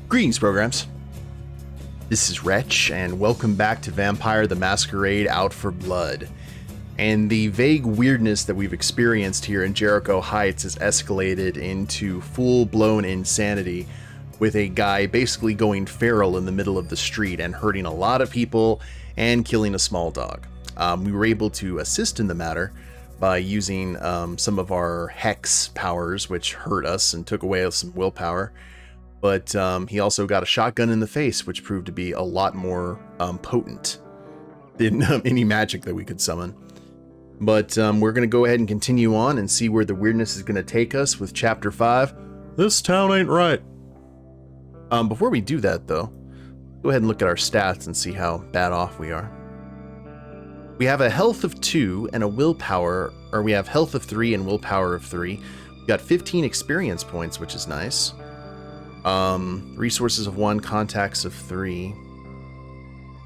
Greetings, programs. This is Wretch, and welcome back to Vampire the Masquerade Out for Blood. And the vague weirdness that we've experienced here in Jericho Heights has escalated into full-blown insanity, with a guy basically going feral in the middle of the street and hurting a lot of people and killing a small dog. We were able to assist in the matter by using some of our hex powers, which hurt us and took away some willpower. But he also got a shotgun in the face, which proved to be a lot more potent than any magic that we could summon. But we're going to go ahead and continue on and see where the weirdness is going to take us with Chapter 5. This town ain't right. Before we do that, though, go ahead and look at our stats and see how bad off we are. We have a health of 2 and a willpower, or we have health of 3 and willpower of 3. We've got 15 experience points, which is nice. Resources of 1, contacts of 3.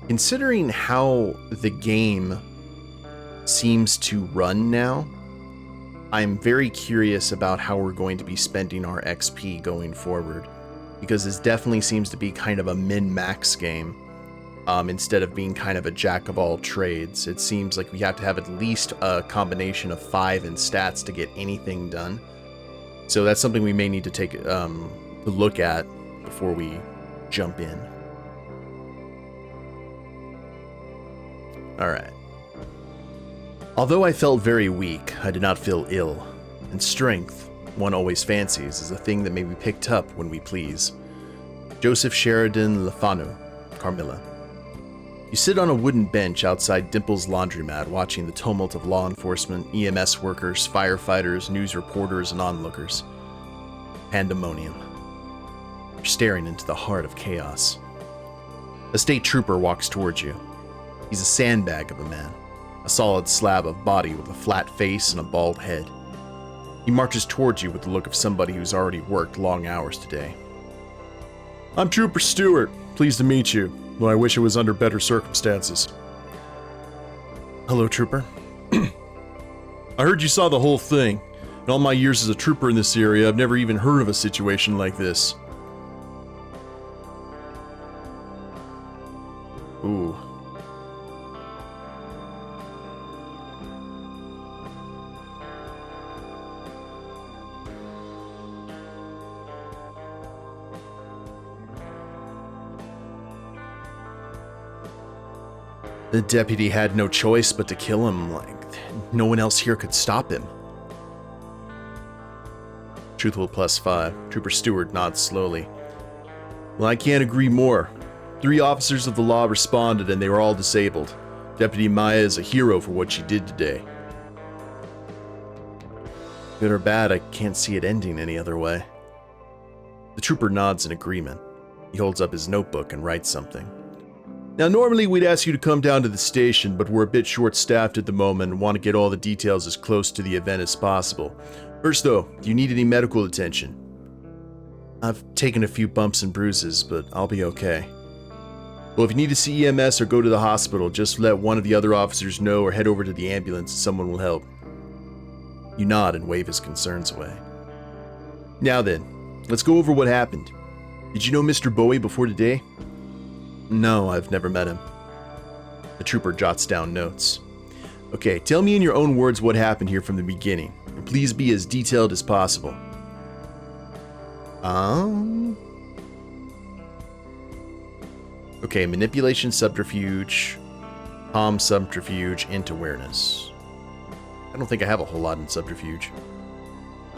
Considering how the game seems to run now, I'm very curious about how we're going to be spending our XP going forward, because this definitely seems to be kind of a min-max game, instead of being kind of a jack-of-all-trades. It seems like we have to have at least a combination of 5 in stats to get anything done. So that's something we may need to take to look at before we jump in. Alright. Although I felt very weak, I did not feel ill, and strength, one always fancies, is a thing that may be picked up when we please. Joseph Sheridan Lefanu, Carmilla. You sit on a wooden bench outside Dimple's laundromat watching the tumult of law enforcement, EMS workers, firefighters, news reporters, and onlookers. Pandemonium. You're staring into the heart of chaos. A state trooper walks towards you. He's a sandbag of a man, a solid slab of body with a flat face and a bald head. He marches towards you with the look of somebody who's already worked long hours today. I'm Trooper Stewart. Pleased to meet you, though I wish it was under better circumstances. Hello, Trooper. I heard you saw the whole thing. In all my years as a trooper in this area, I've never even heard of a situation like this. Ooh. The deputy had no choice but to kill him, like no one else here could stop him. Truthful +5. Trooper Stewart nods slowly. Well, I can't agree more. 3 officers of the law responded and they were all disabled. Deputy Maya is a hero for what she did today. Good or bad, I can't see it ending any other way. The trooper nods in agreement. He holds up his notebook and writes something. Now, normally we'd ask you to come down to the station, but we're a bit short-staffed at the moment and want to get all the details as close to the event as possible. First though, do you need any medical attention? I've taken a few bumps and bruises, but I'll be okay. Well, if you need to see EMS or go to the hospital, just let one of the other officers know or head over to the ambulance and someone will help. You nod and wave his concerns away. Now then, let's go over what happened. Did you know Mr. Bowie before today? No, I've never met him. The trooper jots down notes. Okay, tell me in your own words what happened here from the beginning, and please be as detailed as possible. Okay, manipulation subterfuge, palm subterfuge, int awareness. I don't think I have a whole lot in subterfuge.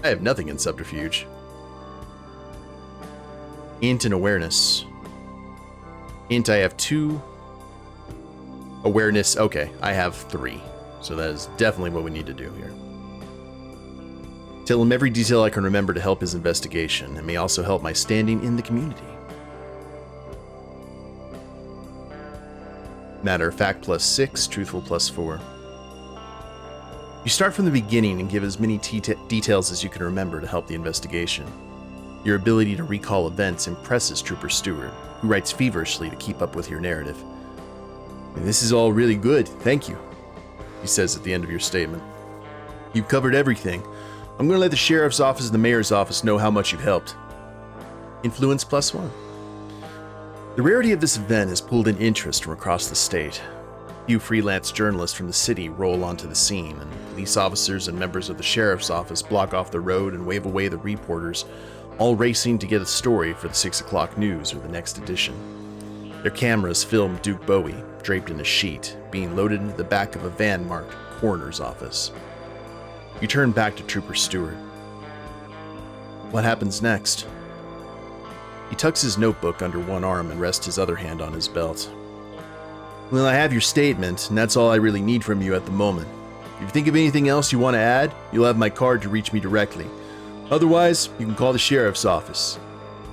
I have nothing in subterfuge. Int and awareness. Int, I have 2. Awareness, okay, I have 3. So that is definitely what we need to do here. Tell him every detail I can remember to help his investigation, and may also help my standing in the community. Matter of fact +6, truthful +4. You start from the beginning and give as many details as you can remember to help the investigation. Your ability to recall events impresses Trooper Stewart, who writes feverishly to keep up with your narrative. And this is all really good, thank you, he says at the end of your statement. You've covered everything. I'm going to let the sheriff's office and the mayor's office know how much you've helped. Influence +1. The rarity of this event has pulled in interest from across the state. Few freelance journalists from the city roll onto the scene, and police officers and members of the sheriff's office block off the road and wave away the reporters, all racing to get a story for the 6 o'clock news or the next edition. Their cameras film Duke Bowie, draped in a sheet, being loaded into the back of a van marked Coroner's Office. You turn back to Trooper Stewart. What happens next? He tucks his notebook under one arm and rests his other hand on his belt. Well, I have your statement, and that's all I really need from you at the moment. If you think of anything else you want to add, you'll have my card to reach me directly. Otherwise, you can call the sheriff's office.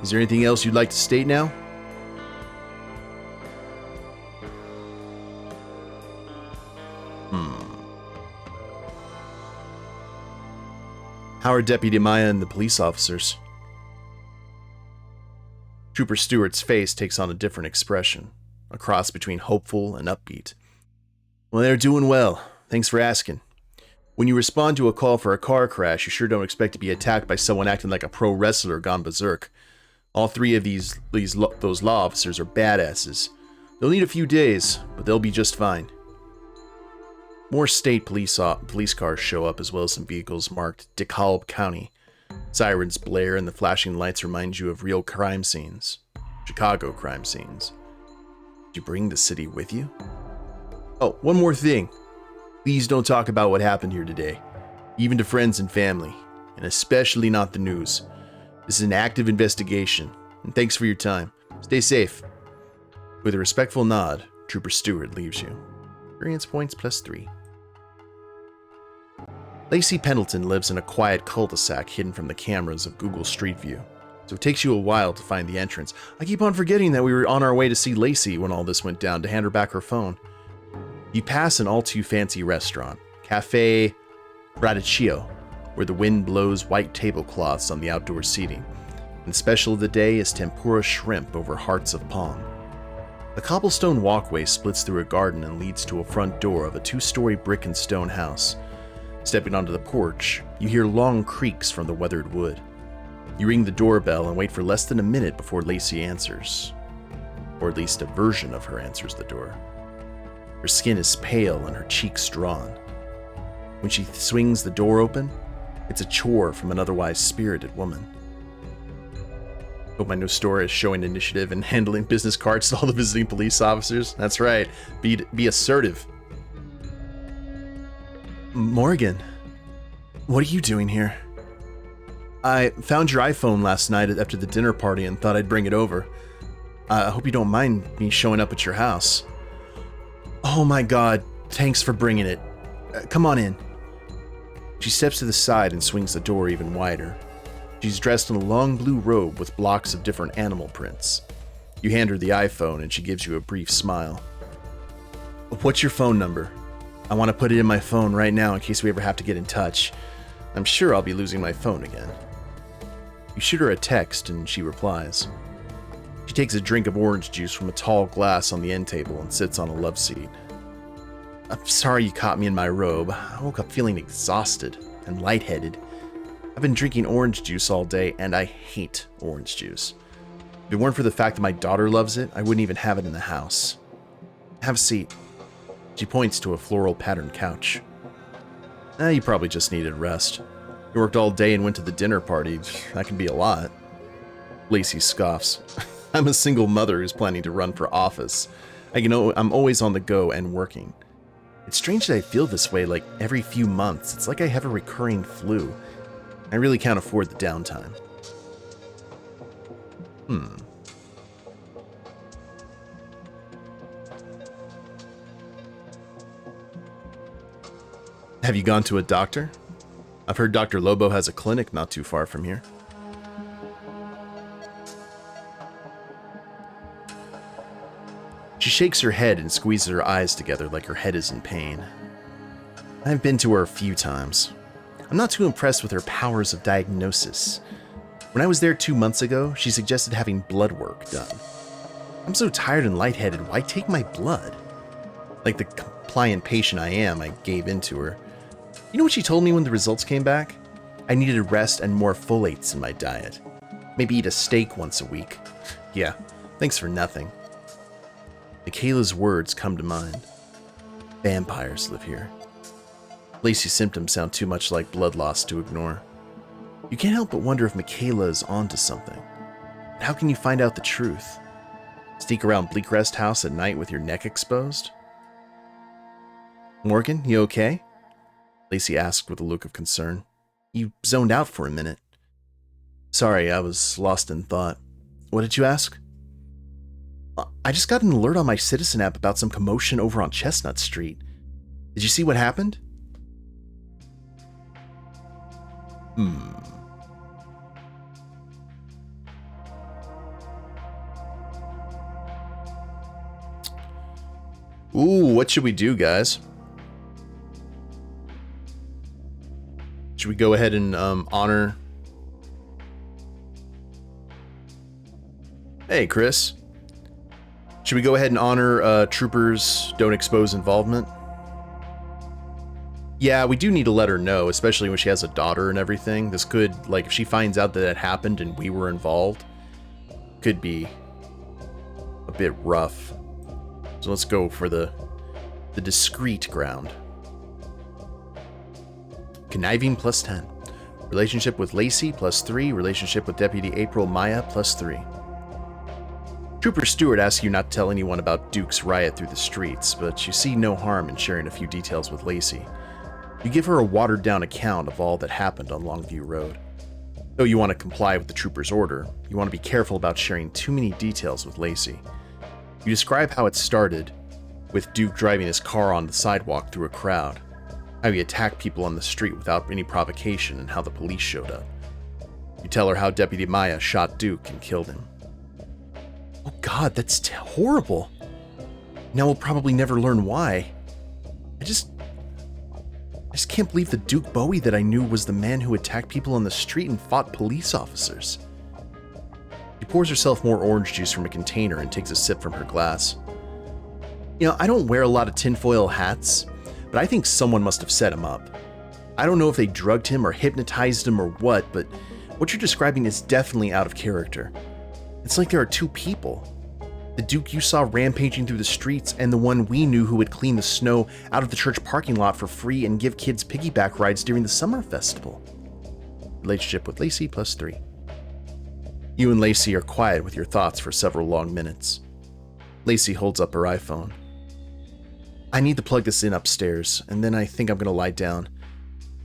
Is there anything else you'd like to state now? How are Deputy Maya and the police officers? Trooper Stewart's face takes on a different expression, a cross between hopeful and upbeat. Well, they're doing well. Thanks for asking. When you respond to a call for a car crash, you sure don't expect to be attacked by someone acting like a pro wrestler gone berserk. All three of those law officers are badasses. They'll need a few days, but they'll be just fine. More state police cars show up, as well as some vehicles marked DeKalb County. Sirens blare and the flashing lights remind you of real crime scenes. Chicago crime scenes. Did you bring the city with you? Oh, one more thing. Please don't talk about what happened here today, even to friends and family, and especially not the news. This is an active investigation, and thanks for your time. Stay safe. With a respectful nod, Trooper Stewart leaves you. Experience points +3. Lacey Pendleton lives in a quiet cul-de-sac hidden from the cameras of Google Street View, so it takes you a while to find the entrance. I keep on forgetting that we were on our way to see Lacey when all this went down to hand her back her phone. You pass an all-too-fancy restaurant, Cafe Radicchio, where the wind blows white tablecloths on the outdoor seating, and special of the day is tempura shrimp over hearts of palm. The cobblestone walkway splits through a garden and leads to a front door of a 2-story brick and stone house. Stepping onto the porch, you hear long creaks from the weathered wood. You ring the doorbell and wait for less than a minute before Lacey answers. Or at least a version of her answers the door. Her skin is pale and her cheeks drawn. When she swings the door open, it's a chore from an otherwise spirited woman. Hope my new store is showing initiative and handling business cards to all the visiting police officers. That's right, be assertive. Morgan, what are you doing here? I found your iPhone last night after the dinner party and thought I'd bring it over. I hope you don't mind me showing up at your house. Oh my god, thanks for bringing it. Come on in. She steps to the side and swings the door even wider. She's dressed in a long blue robe with blocks of different animal prints. You hand her the iPhone and she gives you a brief smile. What's your phone number? I want to put it in my phone right now in case we ever have to get in touch. I'm sure I'll be losing my phone again. You shoot her a text and she replies. She takes a drink of orange juice from a tall glass on the end table and sits on a love seat. I'm sorry you caught me in my robe. I woke up feeling exhausted and lightheaded. I've been drinking orange juice all day and I hate orange juice. If it weren't for the fact that my daughter loves it, I wouldn't even have it in the house. Have a seat. She points to a floral patterned couch. You probably just needed rest. You worked all day and went to the dinner party. That can be a lot. Lacey scoffs. I'm a single mother who's planning to run for office. I'm always on the go and working. It's strange that I feel this way like every few months. It's like I have a recurring flu. I really can't afford the downtime. Have you gone to a doctor? I've heard Dr. Lobo has a clinic not too far from here. She shakes her head and squeezes her eyes together like her head is in pain. I've been to her a few times. I'm not too impressed with her powers of diagnosis. When I was there 2 months ago, she suggested having blood work done. I'm so tired and lightheaded, why take my blood? Like the compliant patient I am, I gave in to her. You know what she told me when the results came back? I needed rest and more folates in my diet. Maybe eat a steak once a week. Yeah, thanks for nothing. Michaela's words come to mind. Vampires live here. Lacey's symptoms sound too much like blood loss to ignore. You can't help but wonder if Michaela is onto something. But how can you find out the truth? Sneak around Bleakrest House at night with your neck exposed? Morgan, you okay? Lacey asked with a look of concern. You zoned out for a minute. Sorry, I was lost in thought. What did you ask? I just got an alert on my Citizen app about some commotion over on Chestnut Street. Did you see what happened? Ooh, what should we do, guys? Should we go ahead and honor... Hey, Chris. Should we go ahead and honor Troopers Don't Expose Involvement? Yeah, we do need to let her know, especially when she has a daughter and everything. This could, like, if she finds out that it happened and we were involved, could be a bit rough. So let's go for the discreet ground. Conniving +10. Relationship with Lacey +3. Relationship with Deputy April Maya +3. Trooper Stewart asks you not to tell anyone about Duke's riot through the streets, but you see no harm in sharing a few details with Lacey. You give her a watered-down account of all that happened on Longview Road. Though you want to comply with the trooper's order, you want to be careful about sharing too many details with Lacey. You describe how it started, with Duke driving his car on the sidewalk through a crowd, how he attacked people on the street without any provocation, and how the police showed up. You tell her how Deputy Maya shot Duke and killed him. Oh God, that's horrible. Now we'll probably never learn why. I just can't believe the Duke Bowie that I knew was the man who attacked people on the street and fought police officers. She pours herself more orange juice from a container and takes a sip from her glass. You know, I don't wear a lot of tinfoil hats, but I think someone must have set him up. I don't know if they drugged him or hypnotized him or what, but what you're describing is definitely out of character. It's like there are two people. The Duke you saw rampaging through the streets and the one we knew who would clean the snow out of the church parking lot for free and give kids piggyback rides during the summer festival. Relationship with Lacey +3. You and Lacey are quiet with your thoughts for several long minutes. Lacey holds up her iPhone. I need to plug this in upstairs, and then I think I'm going to lie down.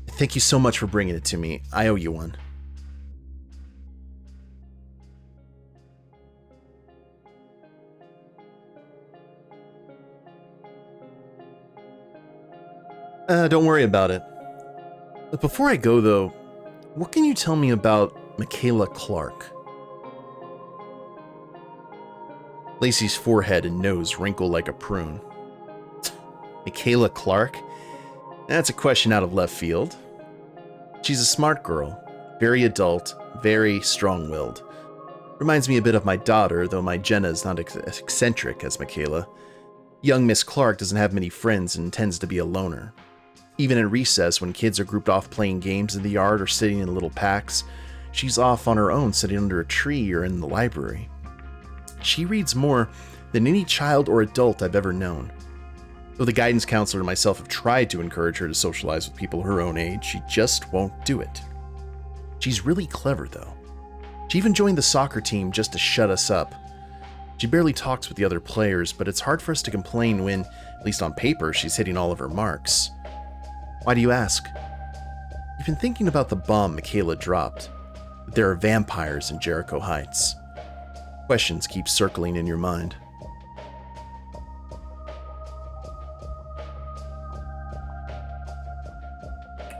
Thank you so much for bringing it to me. I owe you one. Don't worry about it. But before I go, though, what can you tell me about Michaela Clark? Lacey's forehead and nose wrinkle like a prune. Michaela Clark? That's a question out of left field. She's a smart girl, very adult, very strong-willed. Reminds me a bit of my daughter, though my Jenna is not as eccentric as Michaela. Young Miss Clark doesn't have many friends and tends to be a loner. Even at recess, when kids are grouped off playing games in the yard or sitting in little packs, she's off on her own sitting under a tree or in the library. She reads more than any child or adult I've ever known. Though the guidance counselor and myself have tried to encourage her to socialize with people her own age, she just won't do it. She's really clever, though. She even joined the soccer team just to shut us up. She barely talks with the other players, but it's hard for us to complain when, at least on paper, she's hitting all of her marks. Why do you ask? You've been thinking about the bomb Michaela dropped. That there are vampires in Jericho Heights. Questions keep circling in your mind.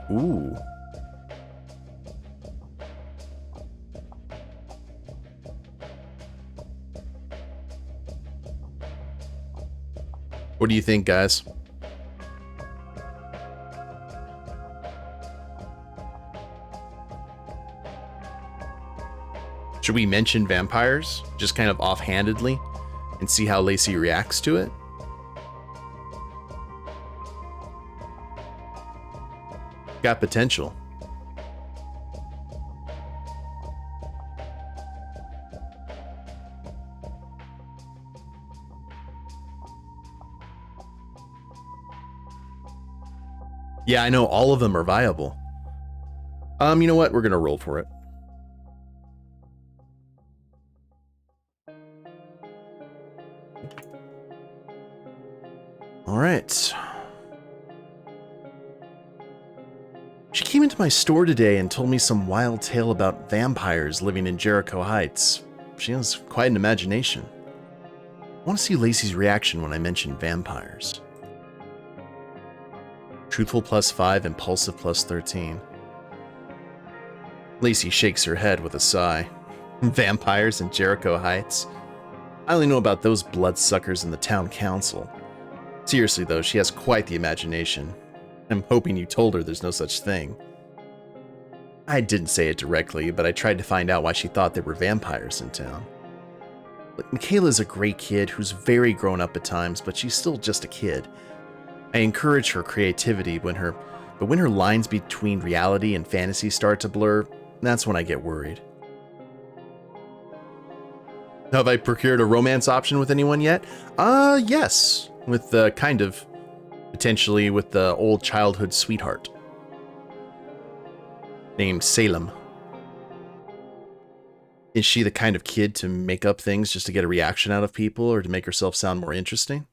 Ooh. What do you think, guys? Should we mention vampires, just kind of offhandedly, and see how Lacey reacts to it? Got potential. Yeah, I know all of them are viable. You know what? We're gonna roll for it. All right. She came into my store today and told me some wild tale about vampires living in Jericho Heights. She has quite an imagination. I want to see Lacey's reaction when I mention vampires. Truthful +5, impulsive +13. Lacey shakes her head with a sigh. Vampires in Jericho Heights? I only know about those bloodsuckers in the town council. Seriously though, she has quite the imagination. I'm hoping you told her there's no such thing. I didn't say it directly, but I tried to find out why she thought there were vampires in town. Look, Michaela's a great kid who's very grown up at times, but she's still just a kid. I encourage her creativity but when her lines between reality and fantasy start to blur, that's when I get worried. Have I procured a romance option with anyone yet? Yes. With potentially with the old childhood sweetheart. Named Salem. Is she the kind of kid to make up things just to get a reaction out of people or to make herself sound more interesting?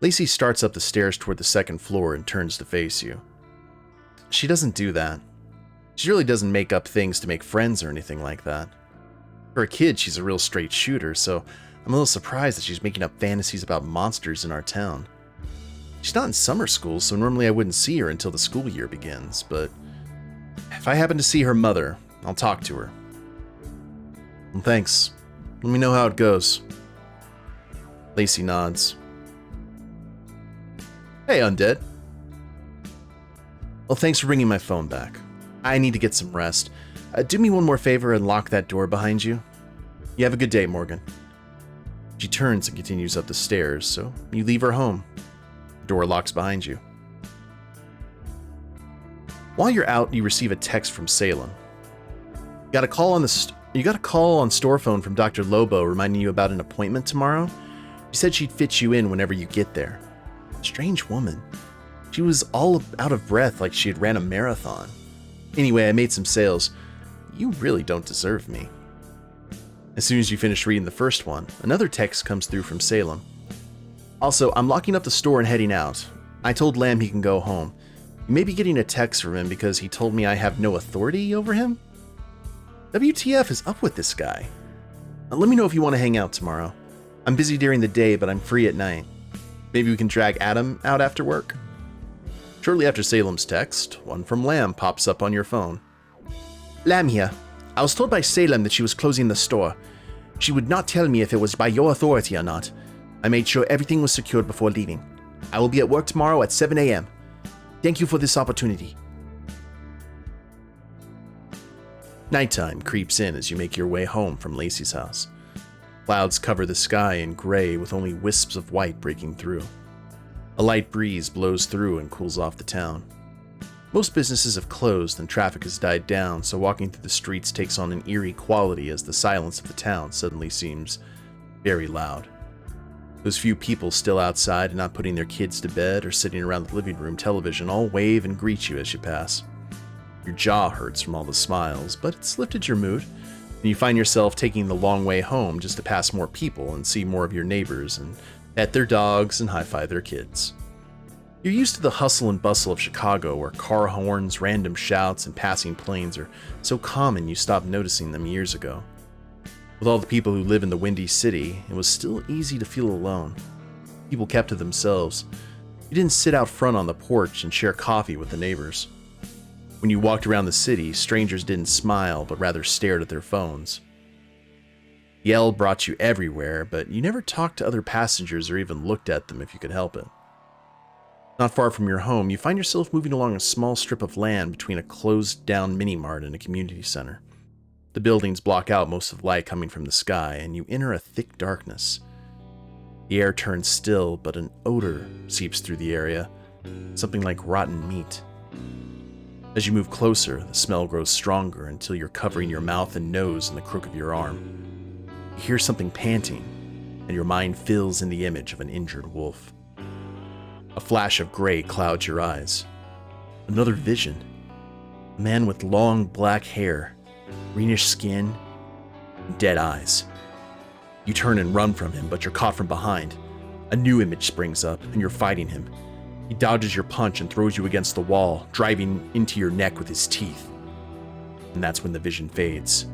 Lacey starts up the stairs toward the second floor and turns to face you. She doesn't do that. She really doesn't make up things to make friends or anything like that. For a kid, she's a real straight shooter, so I'm a little surprised that she's making up fantasies about monsters in our town. She's not in summer school, so normally I wouldn't see her until the school year begins, but if I happen to see her mother, I'll talk to her. Well, thanks. Let me know how it goes. Lacey nods. Hey, Undead. Well, thanks for bringing my phone back. I need to get some rest. Do me one more favor and lock that door behind you. You have a good day, Morgan. She turns and continues up the stairs, so you leave her home. The door locks behind you. While you're out, you receive a text from Salem. You got a call on store phone from Dr. Lobo reminding you about an appointment tomorrow. She said she'd fit you in whenever you get there. Strange woman. She was all out of breath like she had ran a marathon. Anyway, I made some sales. You really don't deserve me. As soon as you finish reading the first one, another text comes through from Salem. Also, I'm locking up the store and heading out. I told Lamb he can go home. You may be getting a text from him because he told me I have no authority over him? WTF is up with this guy? Let me know if you want to hang out tomorrow. I'm busy during the day, but I'm free at night. Maybe we can drag Adam out after work? Shortly after Salem's text, one from Lamb pops up on your phone. Lamb here. I was told by Salem that she was closing the store. She would not tell me if it was by your authority or not. I made sure everything was secured before leaving. I will be at work tomorrow at 7 a.m. Thank you for this opportunity. Nighttime creeps in as you make your way home from Lacey's house. Clouds cover the sky in gray with only wisps of white breaking through. A light breeze blows through and cools off the town. Most businesses have closed and traffic has died down, so walking through the streets takes on an eerie quality as the silence of the town suddenly seems very loud. Those few people still outside and not putting their kids to bed or sitting around the living room television all wave and greet you as you pass. Your jaw hurts from all the smiles, but it's lifted your mood, and you find yourself taking the long way home just to pass more people and see more of your neighbors and pet their dogs and high-five their kids. You're used to the hustle and bustle of Chicago, where car horns, random shouts, and passing planes are so common you stopped noticing them years ago. With all the people who live in the Windy City, it was still easy to feel alone. People kept to themselves. You didn't sit out front on the porch and share coffee with the neighbors. When you walked around the city, strangers didn't smile, but rather stared at their phones. The L brought you everywhere, but you never talked to other passengers or even looked at them if you could help it. Not far from your home, you find yourself moving along a small strip of land between a closed-down mini-mart and a community center. The buildings block out most of the light coming from the sky, and you enter a thick darkness. The air turns still, but an odor seeps through the area, something like rotten meat. As you move closer, the smell grows stronger until you're covering your mouth and nose in the crook of your arm. You hear something panting, and your mind fills in the image of an injured wolf. A flash of gray clouds your eyes. Another vision. A man with long black hair, greenish skin, and dead eyes. You turn and run from him, but you're caught from behind. A new image springs up, and you're fighting him. He dodges your punch and throws you against the wall, driving into your neck with his teeth. And that's when the vision fades.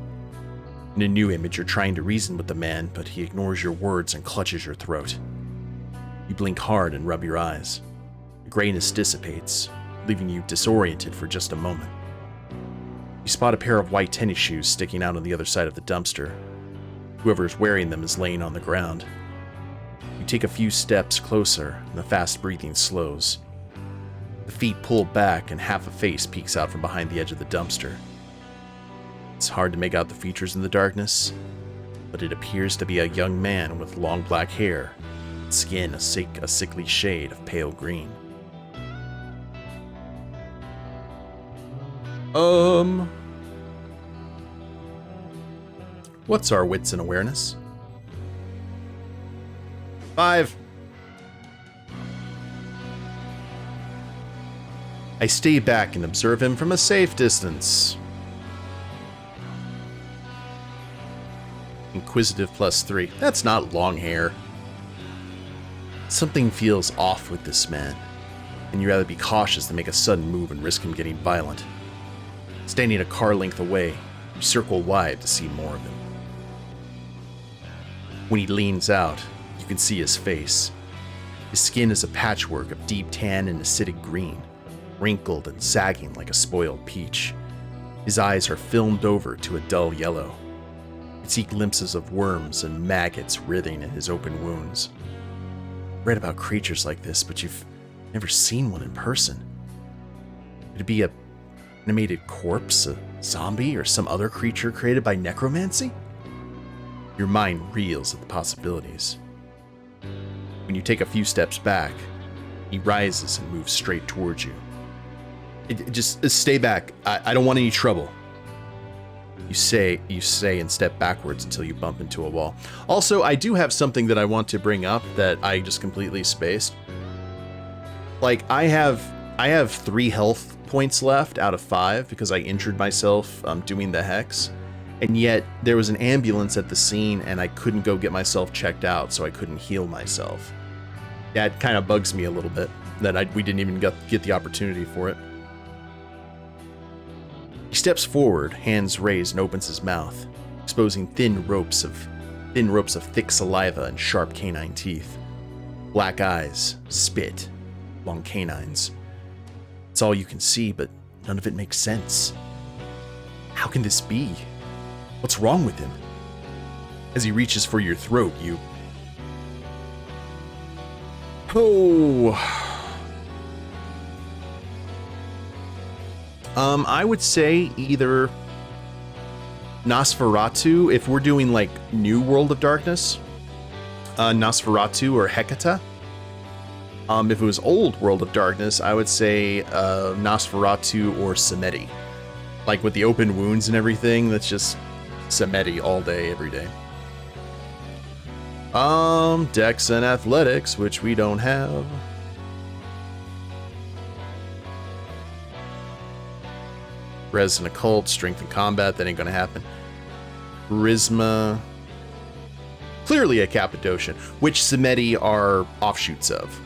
In a new image, you're trying to reason with the man, but he ignores your words and clutches your throat. You blink hard and rub your eyes. The grayness dissipates, leaving you disoriented for just a moment. You spot a pair of white tennis shoes sticking out on the other side of the dumpster. Whoever is wearing them is laying on the ground. You take a few steps closer, and the fast breathing slows. The feet pull back, and half a face peeks out from behind the edge of the dumpster. It's hard to make out the features in the darkness, but it appears to be a young man with long black hair, skin a sickly shade of pale green. What's our wits and awareness? 5. I stay back and observe him from a safe distance. Inquisitive +3. That's not long hair. Something feels off with this man, and you'd rather be cautious than make a sudden move and risk him getting violent. Standing a car length away, you circle wide to see more of him. When he leans out, you can see his face. His skin is a patchwork of deep tan and acidic green, wrinkled and sagging like a spoiled peach. His eyes are filmed over to a dull yellow. You see glimpses of worms and maggots writhing in his open wounds. I've read about creatures like this, but you've never seen one in person. Could it be an animated corpse, a zombie, or some other creature created by necromancy? Your mind reels at the possibilities. When you take a few steps back, he rises and moves straight towards you. Just stay back. I don't want any trouble. You say and step backwards until you bump into a wall. Also, I do have something that I want to bring up that I just completely spaced. Like, I have 3 health points left out of 5 because I injured myself doing the hex. And yet, there was an ambulance at the scene and I couldn't go get myself checked out, so I couldn't heal myself. That kind of bugs me a little bit, that we didn't even get the opportunity for it. He steps forward, hands raised, and opens his mouth, exposing thin ropes of thick saliva and sharp canine teeth. Black eyes, spit, long canines. It's all you can see, but none of it makes sense. How can this be? What's wrong with him? As he reaches for your throat, you... I would say either Nosferatu, if we're doing like New World of Darkness, Nosferatu or Hecata. If it was Old World of Darkness, I would say Nosferatu or Samedi. Like with the open wounds and everything, that's just Samedi all day, every day. Dex and Athletics, which we don't have. Res and Occult, Strength and Combat, that ain't gonna happen. Charisma. Clearly a Cappadocian, which Samedi are offshoots of.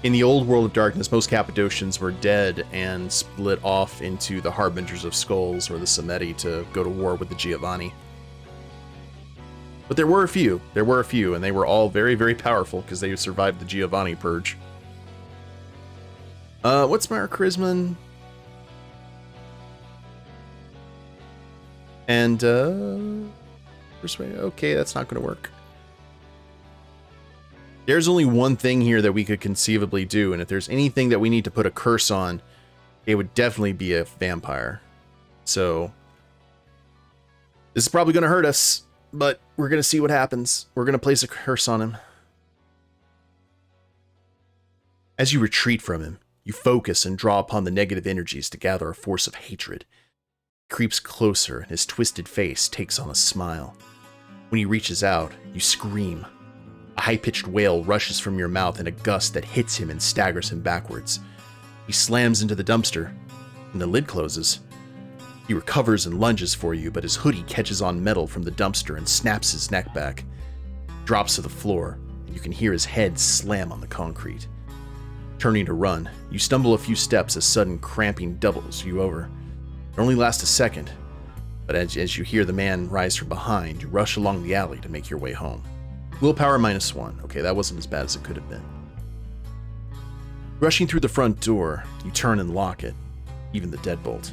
In the old World of Darkness, most Cappadocians were dead and split off into the Harbingers of Skulls or the Samedi to go to war with the Giovanni. But there were a few, and they were all very, very powerful because they survived the Giovanni Purge. What's my charisma? And, persuade, okay, that's not going to work. There's only one thing here that we could conceivably do, and if there's anything that we need to put a curse on, it would definitely be a vampire. So, this is probably going to hurt us, but we're going to see what happens. We're going to place a curse on him. As you retreat from him, you focus and draw upon the negative energies to gather a force of hatred. He creeps closer, and his twisted face takes on a smile. When he reaches out, you scream. A high-pitched wail rushes from your mouth in a gust that hits him and staggers him backwards. He slams into the dumpster, and the lid closes. He recovers and lunges for you, but his hoodie catches on metal from the dumpster and snaps his neck back. Drops to the floor, and you can hear his head slam on the concrete. Turning to run, you stumble a few steps as sudden cramping doubles you over. It only lasts a second, but as you hear the man rise from behind, you rush along the alley to make your way home. Willpower -1. Okay, that wasn't as bad as it could have been. Rushing through the front door, you turn and lock it, even the deadbolt.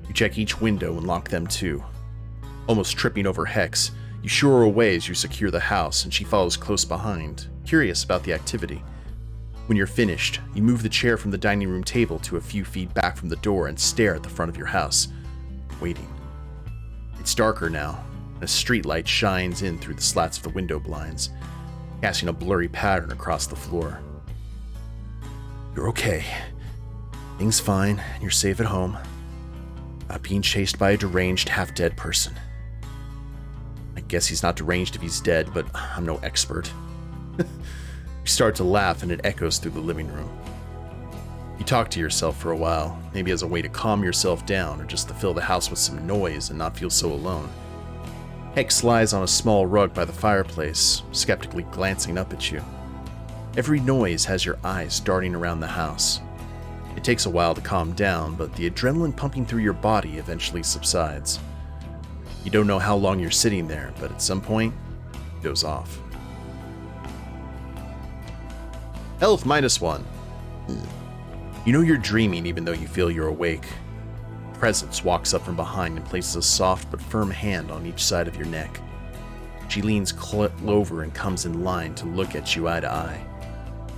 You check each window and lock them too. Almost tripping over Hex, you shoo her away as you secure the house, and she follows close behind, curious about the activity. When you're finished, you move the chair from the dining room table to a few feet back from the door and stare at the front of your house, waiting. It's darker now, and a streetlight shines in through the slats of the window blinds, casting a blurry pattern across the floor. You're okay. Things fine, and you're safe at home. Not being chased by a deranged, half-dead person. I guess he's not deranged if he's dead, but I'm no expert. You start to laugh and it echoes through the living room. You talk to yourself for a while, maybe as a way to calm yourself down or just to fill the house with some noise and not feel so alone. Hex lies on a small rug by the fireplace, skeptically glancing up at you. Every noise has your eyes darting around the house. It takes a while to calm down, but the adrenaline pumping through your body eventually subsides. You don't know how long you're sitting there, but at some point, it goes off. Health -1. You know you're dreaming even though you feel you're awake. Presence walks up from behind and places a soft but firm hand on each side of your neck. She leans over and comes in line to look at you eye to eye.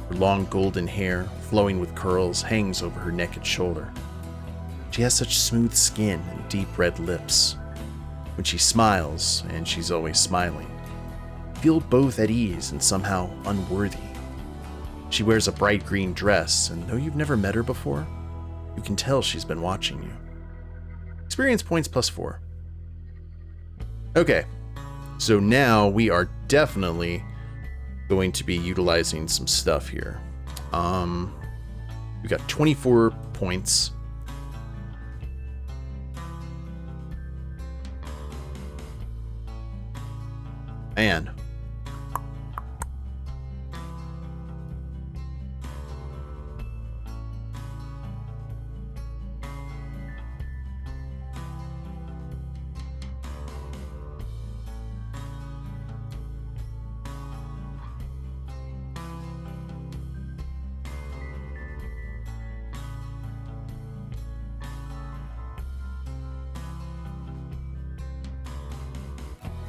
Her long golden hair, flowing with curls, hangs over her neck and shoulder. She has such smooth skin and deep red lips. When she smiles, and she's always smiling, you feel both at ease and somehow unworthy. She wears a bright green dress, and though you've never met her before, you can tell she's been watching you. Experience points +4. Okay, so now we are definitely going to be utilizing some stuff here. We got 24 points. Man.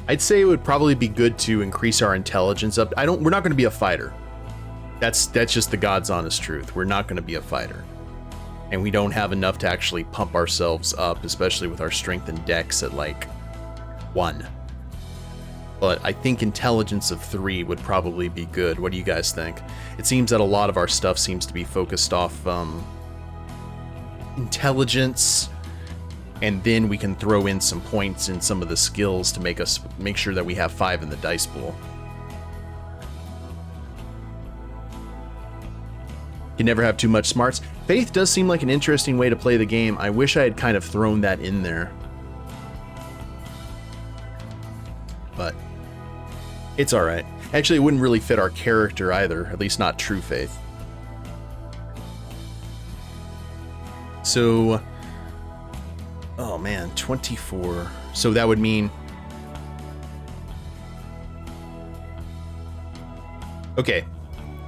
I'd say it would probably be good to increase our intelligence up. We're not going to be a fighter. That's just the God's honest truth. We're not going to be a fighter. And we don't have enough to actually pump ourselves up, especially with our strength and dex at like 1. But I think intelligence of 3 would probably be good. What do you guys think? It seems that a lot of our stuff seems to be focused off intelligence, and then we can throw in some points in some of the skills to make sure that we have 5 in the dice pool. You never have too much smarts. Faith does seem like an interesting way to play the game. I wish I had kind of thrown that in there. But it's alright. Actually, it wouldn't really fit our character either, at least not true faith. So, oh man, 24. So that would mean... Okay,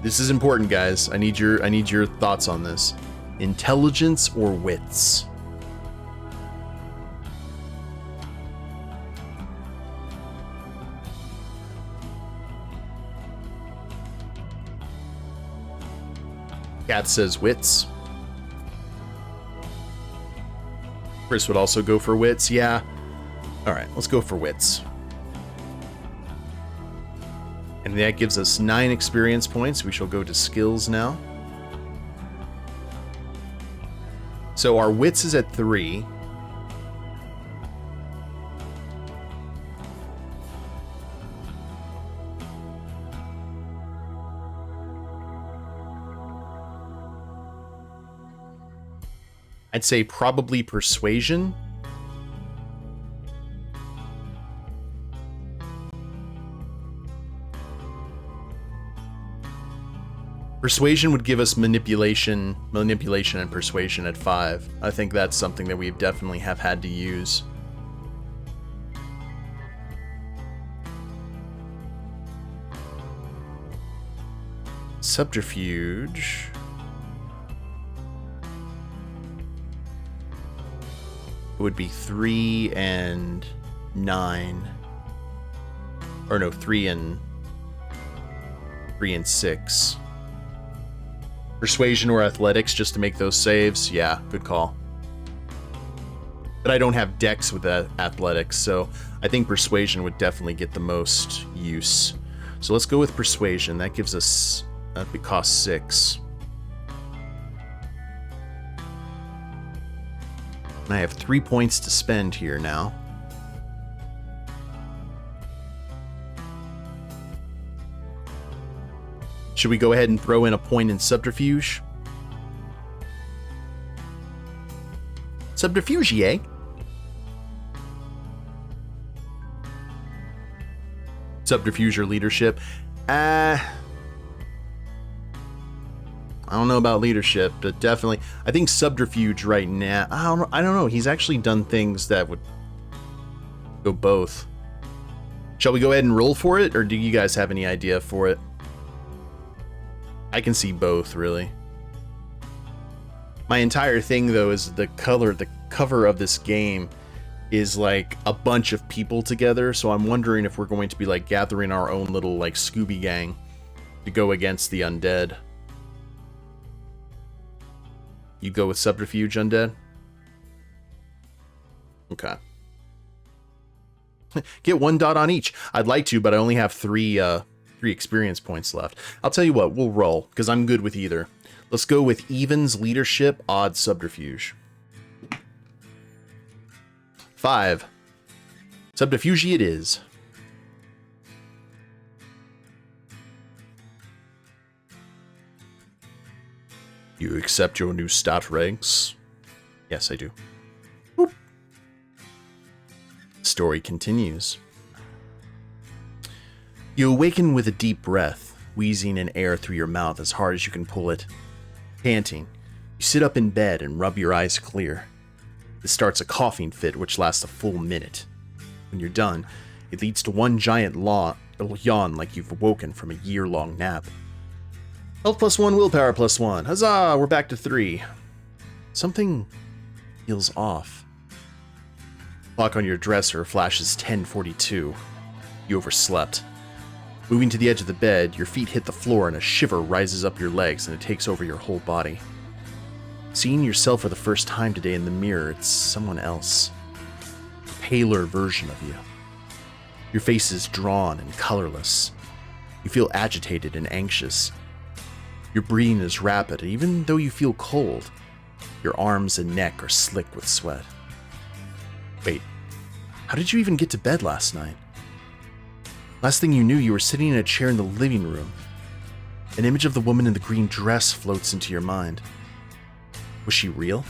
this is important, guys. I need your thoughts on this. Intelligence or wits? Cat says wits. Chris would also go for wits, yeah. Alright, let's go for wits. And that gives us 9 experience points. We shall go to skills now. So our wits is at 3. I'd say probably Persuasion. Persuasion would give us manipulation and persuasion at 5. I think that's something that we definitely have had to use. Subterfuge. It would be 3 and 9. Or no, 3 and 6. Persuasion or athletics just to make those saves. Yeah, good call. But I don't have dex with athletics, so I think persuasion would definitely get the most use. So let's go with persuasion. That gives us, that would cost 6. And I have 3 points to spend here now. Should we go ahead and throw in a point in subterfuge? Subterfuge, eh? Subterfuge or leadership? I don't know about leadership, but definitely, I think subterfuge right now. I don't know. He's actually done things that would go both. Shall we go ahead and roll for it, or do you guys have any idea for it? I can see both, really. My entire thing, though, is the cover of this game is like a bunch of people together, so I'm wondering if we're going to be like gathering our own little like Scooby gang to go against the undead. You go with subterfuge, undead? Okay. Get 1 dot on each. I'd like to, but I only have 3 experience points left. I'll tell you what, we'll roll, because I'm good with either. Let's go with evens leadership, odds subterfuge. 5. Subterfuge it is. You accept your new stat ranks? Yes, I do. Boop. Story continues. You awaken with a deep breath, wheezing in air through your mouth as hard as you can pull it. Panting, you sit up in bed and rub your eyes clear. This starts a coughing fit which lasts a full minute. When you're done, it leads to one giant yawn like you've awoken from a year-long nap. Health +1, willpower +1. Huzzah, we're back to 3. Something feels off. Clock on your dresser flashes 10:42. You overslept. Moving to the edge of the bed, your feet hit the floor and a shiver rises up your legs and it takes over your whole body. Seeing yourself for the first time today in the mirror, it's someone else. A paler version of you. Your face is drawn and colorless. You feel agitated and anxious. Your breathing is rapid, and even though you feel cold, your arms and neck are slick with sweat. Wait, how did you even get to bed last night? Last thing you knew, you were sitting in a chair in the living room. An image of the woman in the green dress floats into your mind. Was she real?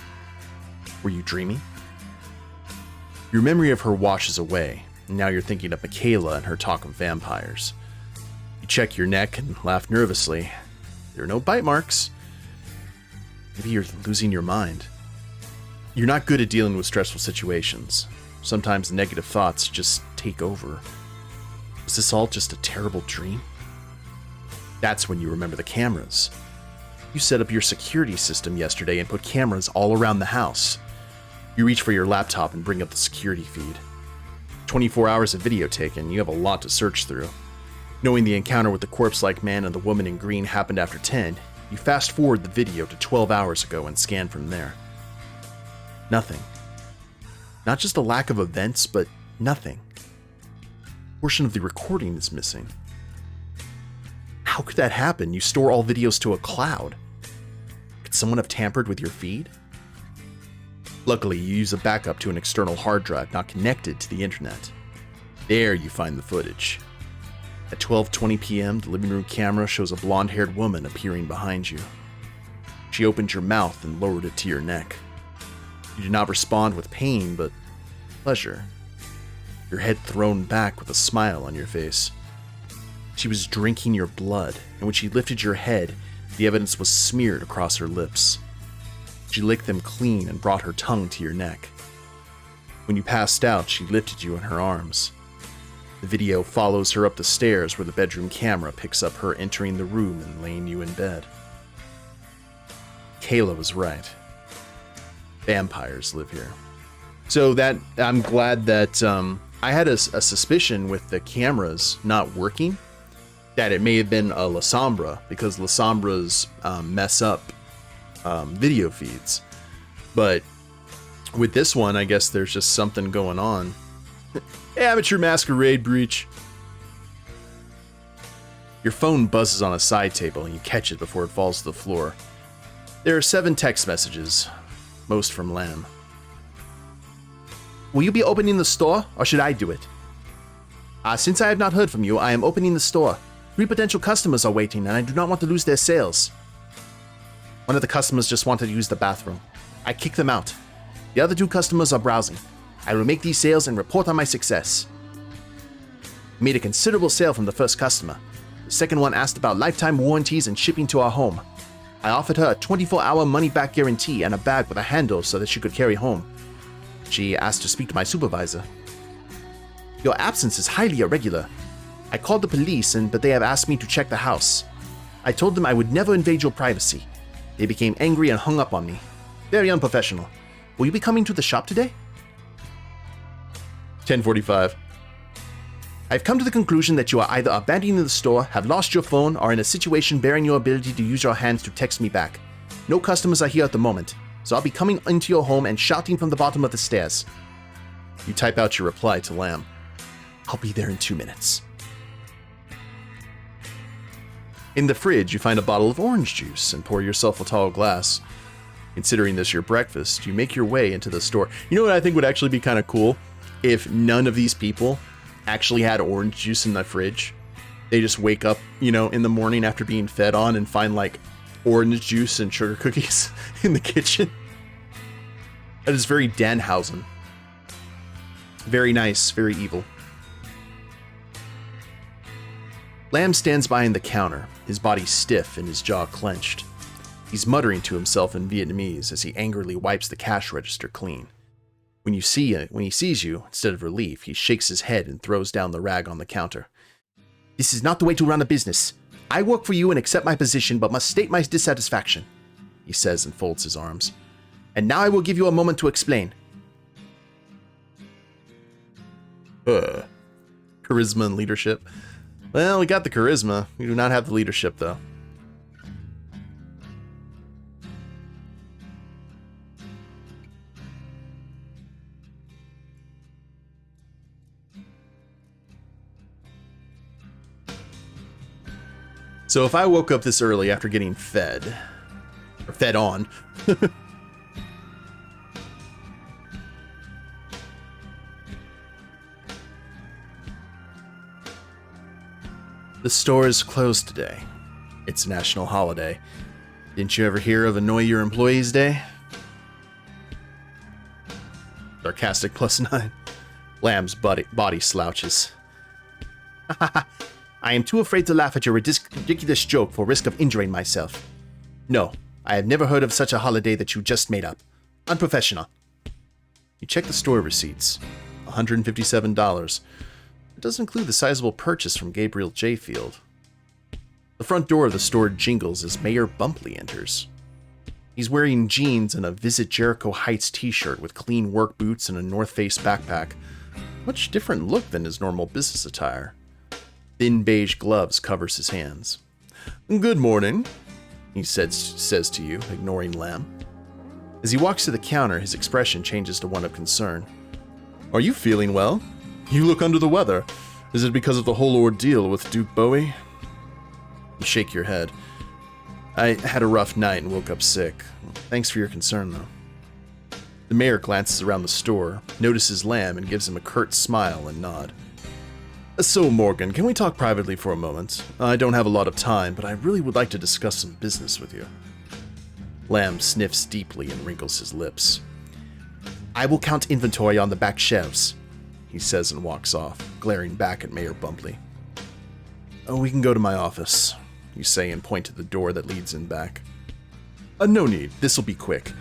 Were you dreaming? Your memory of her washes away, and now you're thinking of Michaela and her talk of vampires. You check your neck and laugh nervously. There are no bite marks. Maybe you're losing your mind. You're not good at dealing with stressful situations. Sometimes negative thoughts just take over. Was this all just a terrible dream? That's when you remember the cameras. You set up your security system yesterday and put cameras all around the house. You reach for your laptop and bring up the security feed. 24 hours of video taken, you have a lot to search through. Knowing the encounter with the corpse-like man and the woman in green happened after 10, you fast forward the video to 12 hours ago and scan from there. Nothing. Not just a lack of events, but nothing. A portion of the recording is missing. How could that happen? You store all videos to a cloud. Could someone have tampered with your feed? Luckily, you use a backup to an external hard drive not connected to the internet. There you find the footage. At 12:20 p.m., the living room camera shows a blonde-haired woman appearing behind you. She opened your mouth and lowered it to your neck. You do not respond with pain, but pleasure. Your head thrown back with a smile on your face. She was drinking your blood, and when she lifted your head, the evidence was smeared across her lips. She licked them clean and brought her tongue to your neck. When you passed out, she lifted you in her arms. The video follows her up the stairs where the bedroom camera picks up her entering the room and laying you in bed. Kayla was right. Vampires live here. So that, I'm glad that I had a suspicion with the cameras not working that it may have been a La Sombra, because La Sombras mess up video feeds. But with this one, I guess there's just something going on. Amateur masquerade breach. Your phone buzzes on a side table and you catch it before it falls to the floor. There are 7 text messages, most from Lamb. Will you be opening the store, or should I do it? Since I have not heard from you, I am opening the store. 3 potential customers are waiting, and I do not want to lose their sales. One of the customers just wanted to use the bathroom. I kicked them out. The other 2 customers are browsing. I will make these sales and report on my success. I made a considerable sale from the first customer. The second one asked about lifetime warranties and shipping to our home. I offered her a 24-hour money-back guarantee and a bag with a handle so that she could carry home. She asked to speak to my supervisor. Your absence is highly irregular. I called the police, but they have asked me to check the house. I told them I would never invade your privacy. They became angry and hung up on me. Very unprofessional. Will you be coming to the shop today? 10:45. I've come to the conclusion that you are either abandoning the store, have lost your phone, or in a situation bearing your ability to use your hands to text me back. No customers are here at the moment, so I'll be coming into your home and shouting from the bottom of the stairs. You type out your reply to Lamb. I'll be there in 2 minutes. In the fridge, you find a bottle of orange juice and pour yourself a tall glass. Considering this your breakfast, you make your way into the store. You know what I think would actually be kind of cool? If none of these people actually had orange juice in the fridge. They just wake up, in the morning after being fed on and find like orange juice and sugar cookies in the kitchen. That is very Danhausen. Very nice, very evil. Lamb stands behind the counter, his body stiff and his jaw clenched. He's muttering to himself in Vietnamese as he angrily wipes the cash register clean. When he sees you, instead of relief, he shakes his head and throws down the rag on the counter. This is not the way to run a business. I work for you and accept my position, but must state my dissatisfaction, he says and folds his arms. And now I will give you a moment to explain. Charisma and leadership. Well, we got the charisma. We do not have the leadership, though. So if I woke up this early after getting fed, or fed on, the store is closed today. It's a national holiday. Didn't you ever hear of Annoy Your Employees Day? Sarcastic +9. Lamb's body slouches. I am too afraid to laugh at your ridiculous joke for risk of injuring myself. No, I have never heard of such a holiday that you just made up. Unprofessional. You check the store receipts. $157. It does include the sizable purchase from Gabriel J. Field. The front door of the store jingles as Mayor Bumpley enters. He's wearing jeans and a Visit Jericho Heights t-shirt with clean work boots and a North Face backpack. Much different look than his normal business attire. Thin beige gloves covers his hands. Good morning, he says to you, ignoring Lamb. As he walks to the counter, his expression changes to one of concern. Are you feeling well? You look under the weather. Is it because of the whole ordeal with Duke Bowie? You shake your head. I had a rough night and woke up sick. Thanks for your concern, though. The mayor glances around the store, notices Lamb, and gives him a curt smile and nod. So, Morgan, can we talk privately for a moment? I don't have a lot of time, but I really would like to discuss some business with you. Lamb sniffs deeply and wrinkles his lips. I will count inventory on the back shelves, he says and walks off, glaring back at Mayor Bumpley. Oh, we can go to my office, you say and point to the door that leads in back. No need, this'll be quick.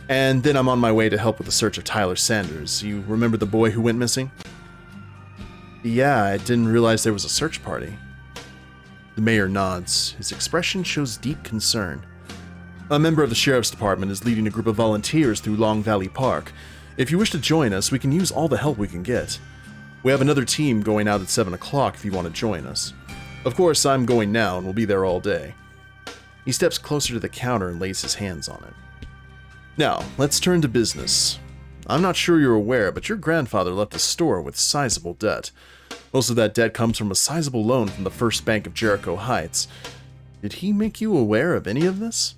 And then I'm on my way to help with the search of Tyler Sanders. You remember the boy who went missing? Yeah, I didn't realize there was a search party. The mayor nods. His expression shows deep concern. A member of the sheriff's department is leading a group of volunteers through Long Valley Park. If you wish to join us, we can use all the help we can get. We have another team going out at 7 o'clock if you want to join us. Of course, I'm going now and we'll be there all day. He steps closer to the counter and lays his hands on it. Now, let's turn to business. I'm not sure you're aware, but your grandfather left the store with sizable debt. Most of that debt comes from a sizable loan from the First Bank of Jericho Heights. Did he make you aware of any of this?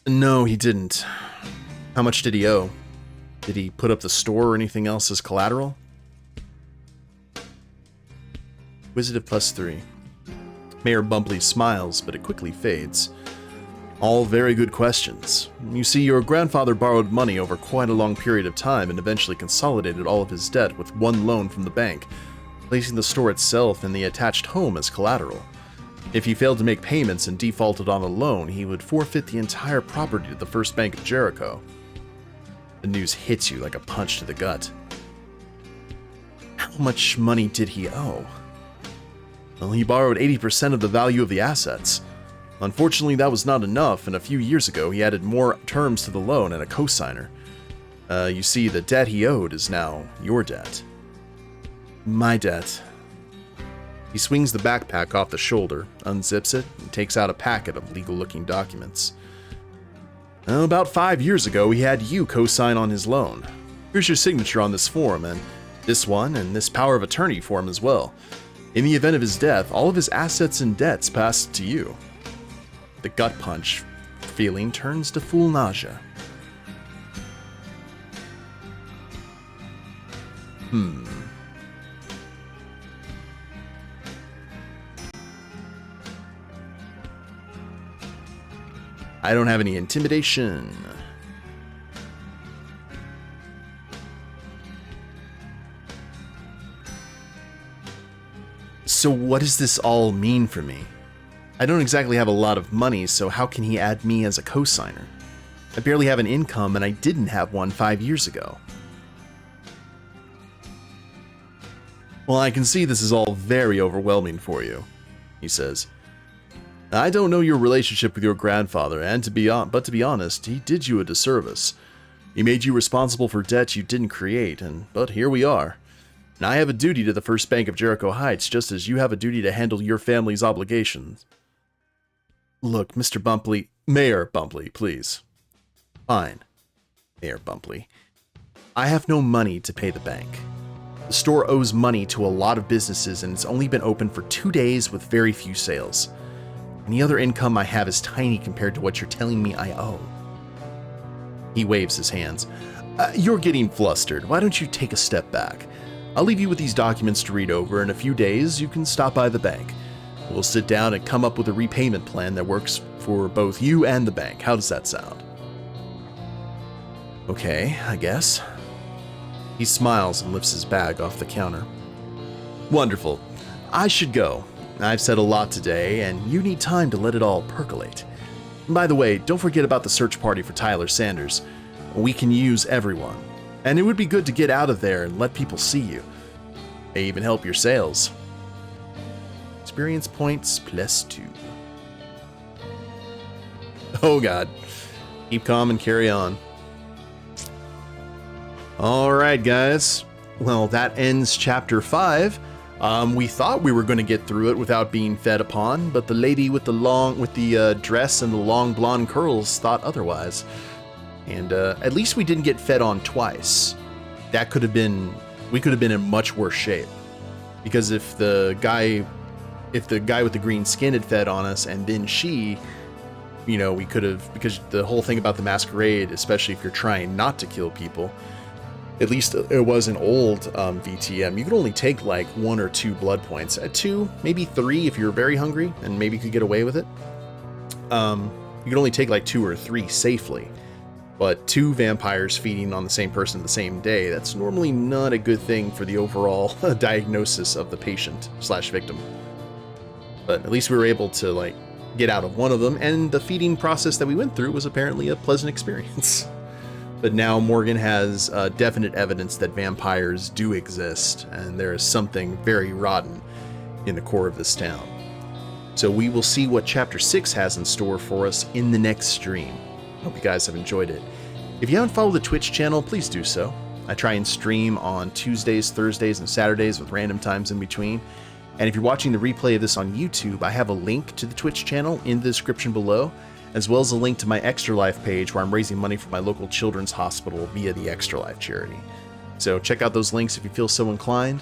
No, he didn't. How much did he owe? Did he put up the store or anything else as collateral? Inquisitive +3. Mayor Bumpley smiles, but it quickly fades. All very good questions. You see, your grandfather borrowed money over quite a long period of time and eventually consolidated all of his debt with one loan from the bank, placing the store itself and the attached home as collateral. If he failed to make payments and defaulted on a loan, he would forfeit the entire property to the First Bank of Jericho. The news hits you like a punch to the gut. How much money did he owe? Well, he borrowed 80% of the value of the assets. Unfortunately, that was not enough, and a few years ago he added more terms to the loan and a cosigner. You see, the debt he owed is now your debt. My debt. He swings the backpack off the shoulder, unzips it, and takes out a packet of legal-looking documents. About 5 years ago, he had you co-sign on his loan. Here's your signature on this form, and this one, and this power of attorney form as well. In the event of his death, all of his assets and debts pass to you. The gut punch feeling turns to full nausea. I don't have any intimidation. So what does this all mean for me? I don't exactly have a lot of money, so how can he add me as a cosigner? I barely have an income, and I didn't have one 5 years ago. Well, I can see this is all very overwhelming for you, he says. I don't know your relationship with your grandfather, and to be honest, he did you a disservice. He made you responsible for debt you didn't create, but here we are. And I have a duty to the First Bank of Jericho Heights, just as you have a duty to handle your family's obligations. Look, Mr. Bumpley, Mayor Bumpley, please. Fine, Mayor Bumpley. I have no money to pay the bank. The store owes money to a lot of businesses, and it's only been open for 2 days with very few sales. Any other income I have is tiny compared to what you're telling me I owe. He waves his hands. You're getting flustered. Why don't you take a step back? I'll leave you with these documents to read over. In a few days, you can stop by the bank. We'll sit down and come up with a repayment plan that works for both you and the bank. How does that sound? Okay, I guess. He smiles and lifts his bag off the counter. Wonderful. I should go. I've said a lot today, and you need time to let it all percolate. By the way, don't forget about the search party for Tyler Sanders. We can use everyone. And it would be good to get out of there and let people see you. May even help your sales. Experience points +2. Oh god. Keep calm and carry on. Alright guys. Well, that ends chapter 5. We thought we were going to get through it without being fed upon, but the lady with the dress and the long blonde curls thought otherwise. And at least we didn't get fed on twice. We could have been in much worse shape. Because if the guy with the green skin had fed on us and then she, we could have, because the whole thing about the Masquerade, especially if you're trying not to kill people, At least it was an old VTM. You could only take like 1 or 2 blood points. At 2, maybe 3 if you're very hungry and maybe could get away with it. You could only take like 2 or 3 safely. But 2 vampires feeding on the same person the same day, that's normally not a good thing for the overall diagnosis of the patient/victim. But at least we were able to like get out of one of them, and the feeding process that we went through was apparently a pleasant experience. But now Morgan has definite evidence that vampires do exist, and there is something very rotten in the core of this town. So we will see what Chapter 6 has in store for us in the next stream. Hope you guys have enjoyed it. If you haven't followed the Twitch channel, please do so. I try and stream on Tuesdays, Thursdays, and Saturdays with random times in between. And if you're watching the replay of this on YouTube, I have a link to the Twitch channel in the description below, as well as a link to my Extra Life page where I'm raising money for my local children's hospital via the Extra Life charity. So check out those links if you feel so inclined.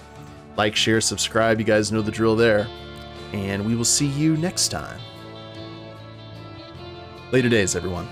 Like, share, subscribe, you guys know the drill there. And we will see you next time. Later days, everyone.